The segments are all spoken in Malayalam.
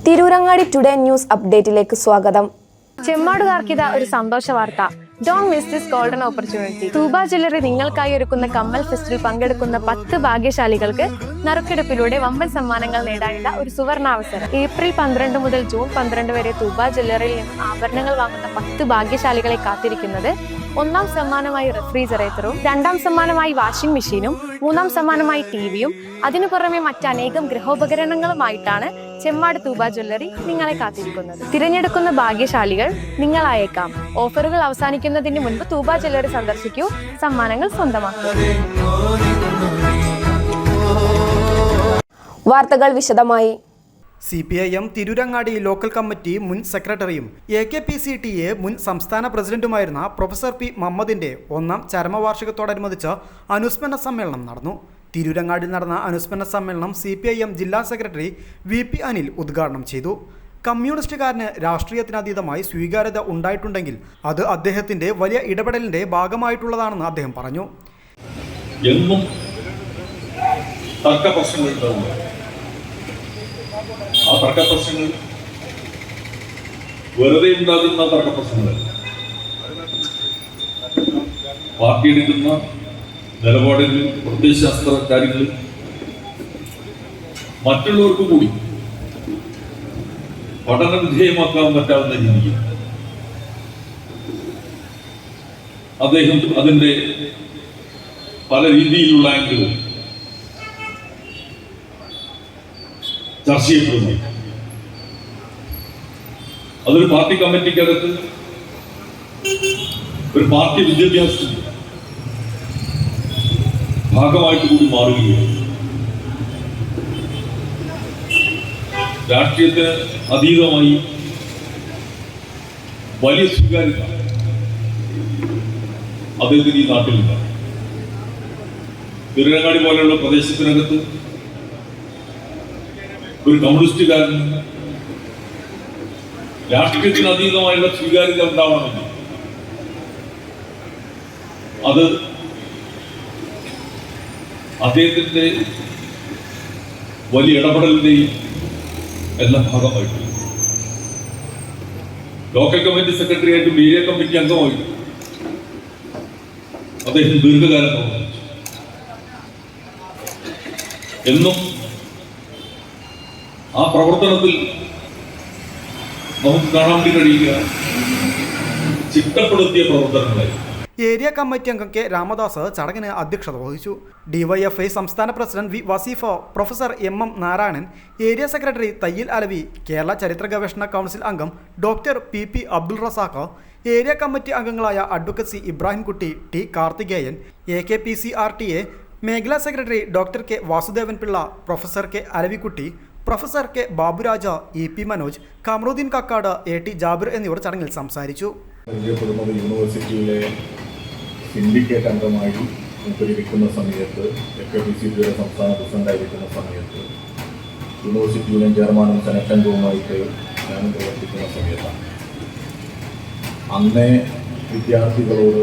തിരൂരങ്ങാടി ടുഡേ ന്യൂസ് അപ്ഡേറ്റിലേക്ക് സ്വാഗതം. ചെമ്മാടുകാർക്കിത ഒരു സന്തോഷ വാർത്ത. Don't miss this golden opportunity. Thooba jewellery നിങ്ങൾക്കായി ഒരുക്കുന്ന കമ്മൽ ഫെസ്റ്റിൽ പങ്കെടുക്കുന്ന 10 ഭാഗ്യശാലികൾക്ക് നറുക്കെടുപ്പിലൂടെ വമ്പൻ സമ്മാനങ്ങൾ നേടാനുള്ള ഒരു സുവർണാവസരം. ഏപ്രിൽ 12 മുതൽ ജൂൺ 12 വരെ തൂബ ജ്വല്ലറിയിൽ നിന്ന് ആഭരണങ്ങൾ വാങ്ങുന്ന 10 ഭാഗ്യശാലികളെ കാത്തിരിക്കുന്നത് ഒന്നാം സമ്മാനമായി റെഫ്രിജറേറ്ററും, രണ്ടാം സമ്മാനമായി വാഷിംഗ് മെഷീനും, മൂന്നാം സമ്മാനമായി ടിവിയും, അതിനു പുറമെ മറ്റനേകം ഗൃഹോപകരണങ്ങളുമായിട്ടാണ് ചെമ്മാട് തൂബ ജ്വല്ലറി നിങ്ങളെ കാത്തിരിക്കുന്നത്. തിരഞ്ഞെടുക്കുന്ന ഭാഗ്യശാലികൾ നിങ്ങളായേക്കാം. ഓഫറുകൾ അവസാനിക്കുന്നതിന് മുൻപ് തൂബ ജ്വല്ലറി സന്ദർശിക്കൂ, സമ്മാനങ്ങൾ സ്വന്തമാക്കൂ. വാർത്തകൾ വിശദമായി. CPIM തിരൂരങ്ങാടി ലോക്കൽ കമ്മിറ്റി മുൻ സെക്രട്ടറിയും AKPCTA മുൻ സംസ്ഥാന പ്രസിഡന്റുമായിരുന്ന പ്രൊഫസർ പി മുഹമ്മദിന്റെ ഒന്നാം ചരമവാർഷികത്തോടനുബന്ധിച്ച് അനുസ്മരണ സമ്മേളനം നടന്നു. തിരൂരങ്ങാടിൽ നടന്ന അനുസ്മരണ സമ്മേളനം CPIM ജില്ലാ സെക്രട്ടറി VP അനിൽ ഉദ്ഘാടനം ചെയ്തു. കമ്മ്യൂണിസ്റ്റുകാരന് രാഷ്ട്രീയത്തിനതീതമായി സ്വീകാര്യത ഉണ്ടായിട്ടുണ്ടെങ്കിൽ അത് അദ്ദേഹത്തിന്റെ വലിയ ഇടപെടലിന്റെ ഭാഗമായിട്ടുള്ളതാണെന്ന് അദ്ദേഹം പറഞ്ഞു. എന്നും തർക്ക പ്രശ്നങ്ങൾ, ആ തർക്ക പ്രശ്നങ്ങൾ വെറുതെ ഉണ്ടാകുന്ന തർക്ക പ്രശ്നങ്ങൾ, പാർട്ടി എടുക്കുന്ന നിലപാടുകളിൽ, പ്രത്യയശാസ്ത്ര കാര്യങ്ങളിൽ മറ്റുള്ളവർക്ക് കൂടി പഠന വിധേയമാക്കാൻ പറ്റാവുന്ന രീതിയിൽ അദ്ദേഹം അതിൻ്റെ പല രീതിയിലുള്ള ആംഗിളുകൾ ചർച്ച ചെയ്യപ്പെടുന്നു. അതൊരു പാർട്ടി കമ്മിറ്റിക്കകത്ത് ഒരു പാർട്ടി വിദ്യാഭ്യാസത്തിന്റെ ഭാഗമായിട്ട് കൂടി മാറുകയാണ്. രാഷ്ട്രീയത്തിന് അതീതമായി വലിയ സ്വീകാര്യത അദ്ദേഹത്തിന് ഈ നാട്ടിലില്ല. തിരുവനങ്ങാടി പോലെയുള്ള പ്രദേശത്തിനകത്ത് ഒരു കമ്മ്യൂണിസ്റ്റുകാരന് രാഷ്ട്രീയത്തിന് അതീതമായുള്ള സ്വീകാര്യത ഉണ്ടാവണമെങ്കിൽ അത് അദ്ദേഹത്തിന്റെ വലിയ ഇടപെടലിന്റെയും എല്ലാം ഭാഗമായിട്ട് ലോക്കൽ കമ്മിറ്റി സെക്രട്ടറി ആയിട്ടും ഏരിയ കമ്മിറ്റി അംഗമായിട്ടും അദ്ദേഹം ദീർഘകാലം പ്രവർത്തിച്ചു. എന്നും ആ പ്രവർത്തനത്തിൽ നമുക്ക് കാണാൻ വേണ്ടി കഴിയുക ചിട്ടപ്പെടുത്തിയ പ്രവർത്തനങ്ങളായി. ഏരിയ കമ്മിറ്റി അംഗം കെ രാമദാസ് ചടങ്ങിന് അധ്യക്ഷത വഹിച്ചു. DYFI സംസ്ഥാന president V Vaseefa, professor MM Narayanan, area secretary Thayyil Alavi, Kerala ചരിത്ര ഗവേഷണ കൗൺസിൽ അംഗം doctor PP Abdul Razak, area committee അംഗങ്ങളായ advocate C Ibrahimkutty, T Karthikeyan, AKPCRTA മേഖലാ secretary doctor K Vasudevan Pillai, professor K Alavikutty, professor K Baburaja, EP Manoj, Kamaruddin Kakkad, AT Jabir എന്നിവർ ചടങ്ങിൽ സംസാരിച്ചു. യൂണിവേഴ്സിറ്റിയിലെ സിൻഡിക്കേറ്റ് അംഗമായി ഇരിക്കുന്ന സമയത്ത്, AKPCTയുടെ സംസ്ഥാന പ്രസിഡന്റായിരിക്കുന്ന സമയത്ത്, യൂണിവേഴ്സിറ്റി യൂണിയൻ ചെയർമാനും സെനറ്റ് അംഗവുമായിട്ട് ഞാനും പ്രവർത്തിക്കുന്ന സമയത്താണ്. അന്നേ വിദ്യാർത്ഥികളോട്,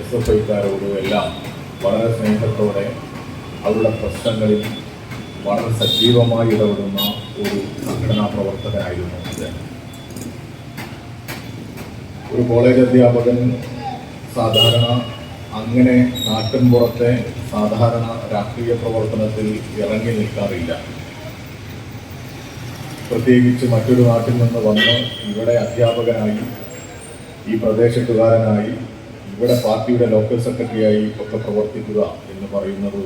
SFIക്കാരോട് എല്ലാം വളരെ സ്നേഹത്തോടെ അവരുടെ പ്രശ്നങ്ങളിൽ വളരെ സജീവമായി ഇടപെടുന്ന ഒരു സംഘടനാ പ്രവർത്തകനായിരുന്നു അദ്ദേഹം. ഒരു കോളേജ് അധ്യാപകൻ സാധാരണ അങ്ങനെ നാട്ടിൻപുറത്തെ സാധാരണ രാഷ്ട്രീയ പ്രവർത്തനത്തിൽ ഇറങ്ങി നിൽക്കാറില്ല. പ്രത്യേകിച്ച് മറ്റൊരു നാട്ടിൽ നിന്ന് വന്ന് ഇവിടെ അധ്യാപകനായി, ഈ പ്രദേശത്തുകാരനായി, ഇവിടെ പാർട്ടിയുടെ ലോക്കൽ സെക്രട്ടറിയായി ഒക്കെ പ്രവർത്തിക്കുക എന്ന് പറയുന്നത്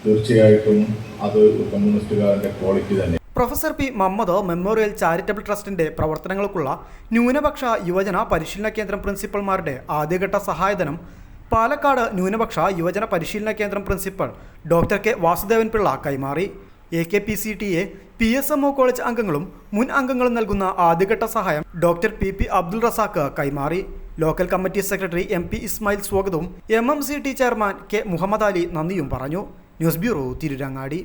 തീർച്ചയായിട്ടും അത് ഒരു കമ്മ്യൂണിസ്റ്റുകാരൻ്റെ ക്വാളിറ്റി തന്നെ. Professor P Muhammad memorial charitable ട്രസ്റ്റിന്റെ പ്രവർത്തനങ്ങൾക്കുള്ള ന്യൂനപക്ഷ യുവജന പരിശീലന കേന്ദ്രം പ്രിൻസിപ്പൽമാരുടെ ആദ്യഘട്ട സഹായധനം പാലക്കാട് ന്യൂനപക്ഷ യുവജന പരിശീലന കേന്ദ്രം principal doctor K Vasudevan Pillai കൈമാറി. AKPCTA PSMO കോളേജ് അംഗങ്ങളും മുൻ അംഗങ്ങളും നൽകുന്ന ആദ്യഘട്ട സഹായം ഡോക്ടർ PP അബ്ദുൾ റസാഖ് കൈമാറി. Local committee secretary MP Ismail സ്വാഗതവും MMCT chairman K Muhammad Ali നന്ദിയും പറഞ്ഞു. News bureau, Tirurangadi.